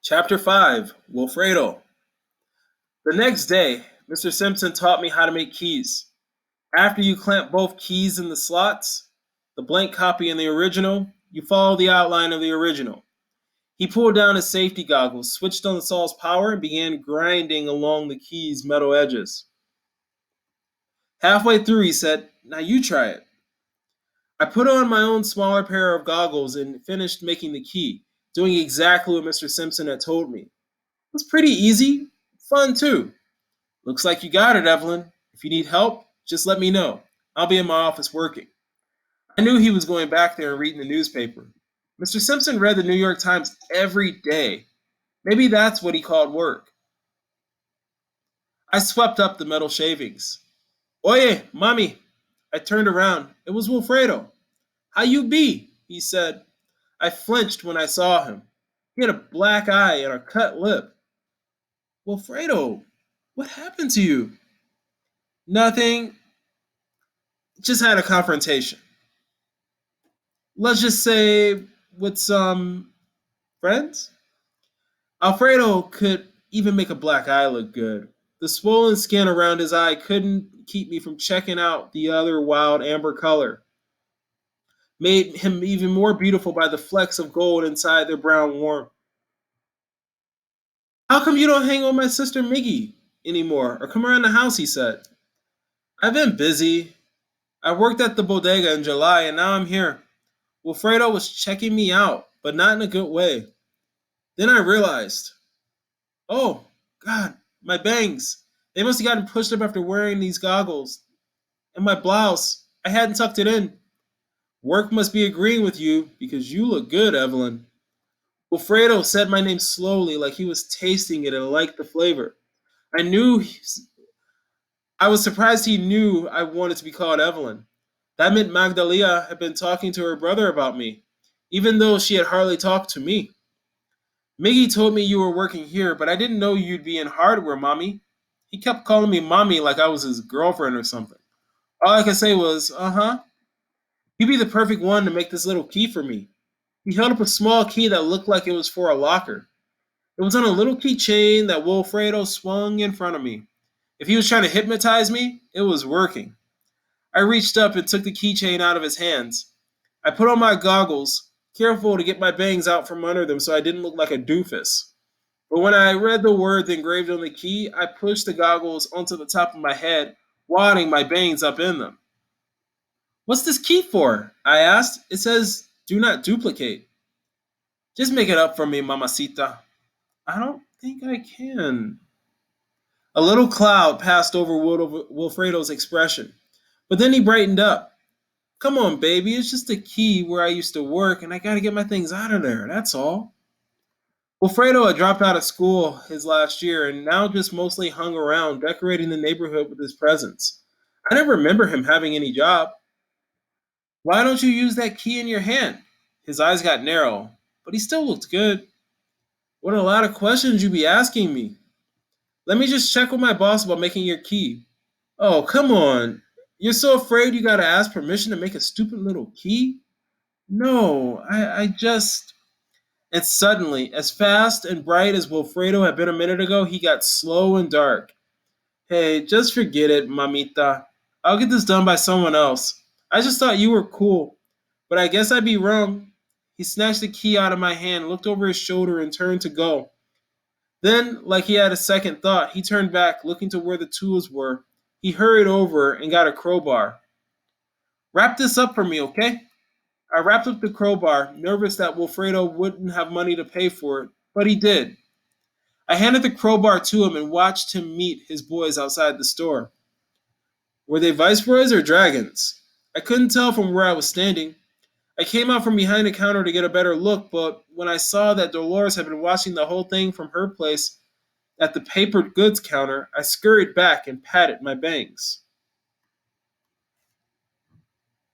Chapter 5 Wilfredo. The next day, Mr. Simpson taught me how to make keys. After you clamp both keys in the slots, the blank copy and the original, you follow the outline of the original. He pulled down his safety goggles, switched on the saw's power, and began grinding along the key's metal edges. Halfway through, he said, "Now you try it." I put on my own smaller pair of goggles and finished making the key, doing exactly what Mr. Simpson had told me. It was pretty easy, fun too. "Looks like you got it, Evelyn. If you need help, just let me know. I'll be in my office working." I knew he was going back there and reading the newspaper. Mr. Simpson read the New York Times every day. Maybe that's what he called work. I swept up the metal shavings. "Oye, mommy." I turned around. It was Wilfredo. "How you be?" he said. I flinched when I saw him. He had a black eye and a cut lip. "Wilfredo, what happened to you?" "Nothing. Just had a confrontation. Let's just say with some friends." Alfredo could even make a black eye look good. The swollen skin around his eye couldn't keep me from checking out the other wild amber color. Made him even more beautiful by the flecks of gold inside their brown warmth. "How come you don't hang with my sister Miggy anymore or come around the house?" he said. "I've been busy. I worked at the bodega in July and now I'm here." Wilfredo was checking me out, but not in a good way. Then I realized, oh, God, my bangs. They must have gotten pushed up after wearing these goggles. And my blouse, I hadn't tucked it in. "Work must be agreeing with you because you look good, Evelyn." Wilfredo said my name slowly like he was tasting it and liked the flavor. I knew, I was surprised he knew I wanted to be called Evelyn. That meant Magdalia had been talking to her brother about me, even though she had hardly talked to me. "Miggy told me you were working here, but I didn't know you'd be in hardware, Mommy." He kept calling me Mommy like I was his girlfriend or something. All I could say was, "Uh-huh. You'd be the perfect one to make this little key for me." He held up a small key that looked like it was for a locker. It was on a little keychain that Wilfredo swung in front of me. If he was trying to hypnotize me, it was working. I reached up and took the keychain out of his hands. I put on my goggles, careful to get my bangs out from under them so I didn't look like a doofus. But when I read the words engraved on the key, I pushed the goggles onto the top of my head, wadding my bangs up in them. "What's this key for?" I asked. "It says, do not duplicate." "Just make it up for me, mamacita." "I don't think I can." A little cloud passed over Wilfredo's expression, but then he brightened up. "Come on, baby, it's just a key where I used to work, and I gotta get my things out of there, that's all." Wilfredo had dropped out of school his last year and now just mostly hung around, decorating the neighborhood with his presence. I never remember him having any job. "Why don't you use that key in your hand?" His eyes got narrow, but he still looked good. "What a lot of questions you be asking me." "Let me just check with my boss about making your key." "Oh, come on. You're so afraid you gotta ask permission to make a stupid little key?" "No, I just..." And suddenly, as fast and bright as Wilfredo had been a minute ago, he got slow and dark. "Hey, just forget it, mamita. I'll get this done by someone else. I just thought you were cool, but I guess I'd be wrong." He snatched the key out of my hand, looked over his shoulder, and turned to go. Then, like he had a second thought, he turned back, looking to where the tools were. He hurried over and got a crowbar. "Wrap this up for me, okay?" I wrapped up the crowbar, nervous that Wilfredo wouldn't have money to pay for it, but he did. I handed the crowbar to him and watched him meet his boys outside the store. Were they viceroys or dragons? I couldn't tell from where I was standing. I came out from behind the counter to get a better look, but when I saw that Dolores had been watching the whole thing from her place at the paper goods counter, I scurried back and patted my bangs.